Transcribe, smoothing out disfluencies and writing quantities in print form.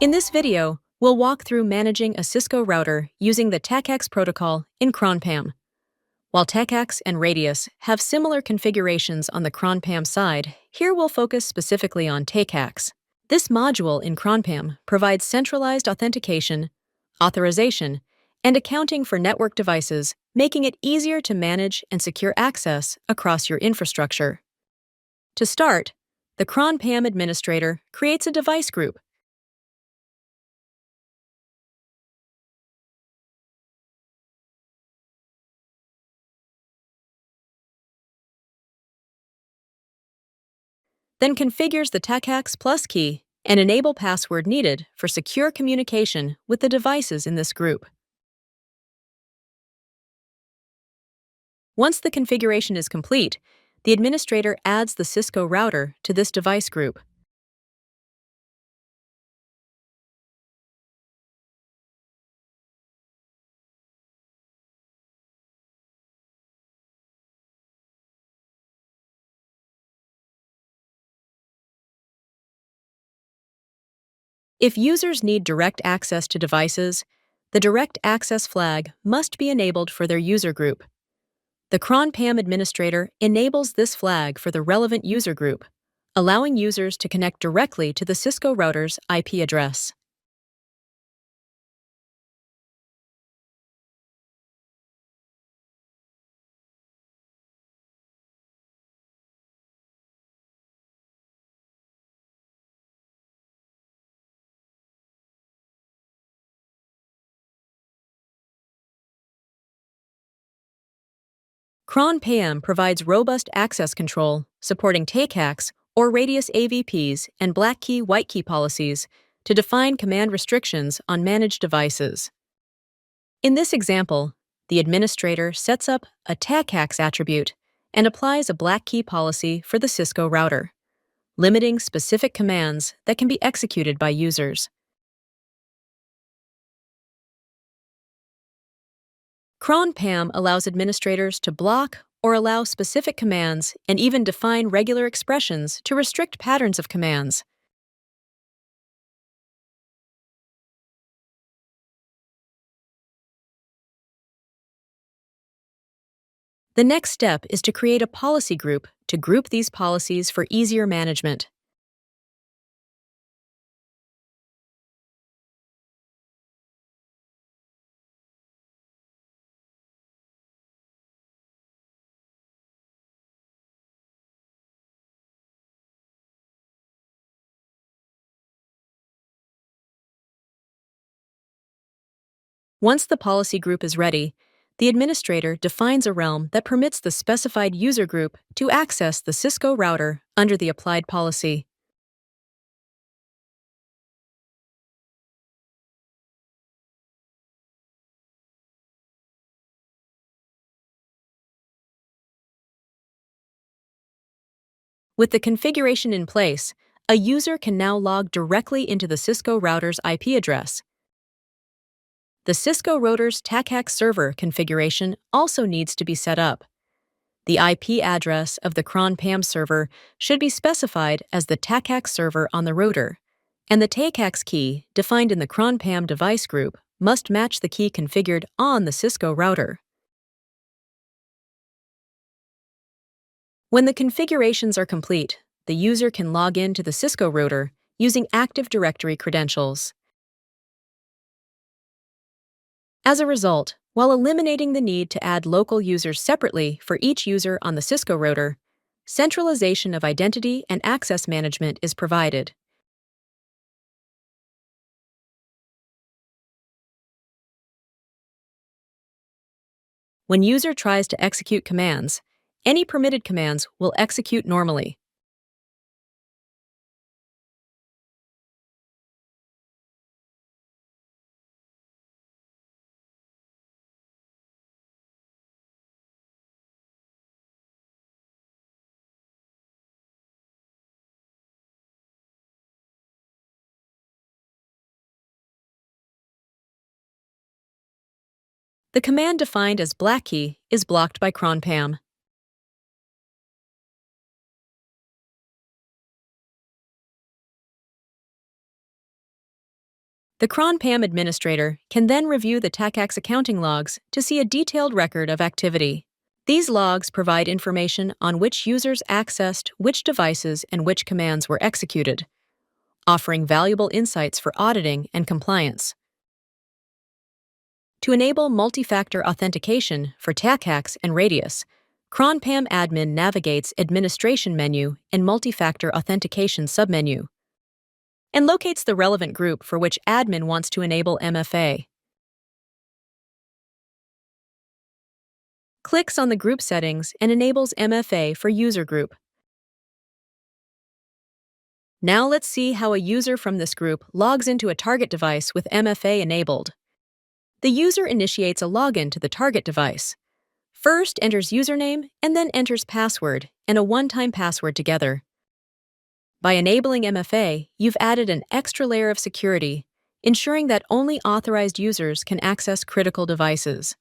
In this video, we'll walk through managing a Cisco router using the TACACS protocol in Kron PAM. While TACACS and Radius have similar configurations on the Kron PAM side, here we'll focus specifically on TACACS. This module in Kron PAM provides centralized authentication, authorization, and accounting for network devices, making it easier to manage and secure access across your infrastructure. To start, the Kron PAM administrator creates a device group. Then configures the TACACS Plus key and enable password needed for secure communication with the devices in this group. Once the configuration is complete, the administrator adds the Cisco router to this device group. If users need direct access to devices, the direct access flag must be enabled for their user group. The Kron PAM administrator enables this flag for the relevant user group, allowing users to connect directly to the Cisco router's IP address. Kron PAM provides robust access control, supporting TACACS or Radius AVPs and black key white key policies to define command restrictions on managed devices. In this example, the administrator sets up a TACACS attribute and applies a black key policy for the Cisco router, limiting specific commands that can be executed by users. Kron PAM allows administrators to block or allow specific commands and even define regular expressions to restrict patterns of commands. The next step is to create a policy group to group these policies for easier management. Once the policy group is ready, the administrator defines a realm that permits the specified user group to access the Cisco router under the applied policy. With the configuration in place, a user can now log directly into the Cisco router's IP address. The Cisco router's TACACS server configuration also needs to be set up. The IP address of the Kron PAM server should be specified as the TACACS server on the router, and the TACACS key defined in the Kron PAM device group must match the key configured on the Cisco router. When the configurations are complete, the user can log in to the Cisco router using Active Directory credentials. As a result, while eliminating the need to add local users separately for each user on the Cisco router, centralization of identity and access management is provided. When user tries to execute commands, any permitted commands will execute normally. The command defined as black key is blocked by Kron PAM. The Kron PAM administrator can then review the TACACS accounting logs to see a detailed record of activity. These logs provide information on which users accessed which devices and which commands were executed, offering valuable insights for auditing and compliance. To enable multi-factor authentication for TACACS and Radius, Kron PAM admin navigates Administration menu and Multi-Factor Authentication submenu, and locates the relevant group for which admin wants to enable MFA. Clicks on the group settings and enables MFA for user group. Now let's see how a user from this group logs into a target device with MFA enabled. The user initiates a login to the target device. First enters username and then enters password and a one-time password together. By enabling MFA, you've added an extra layer of security, ensuring that only authorized users can access critical devices.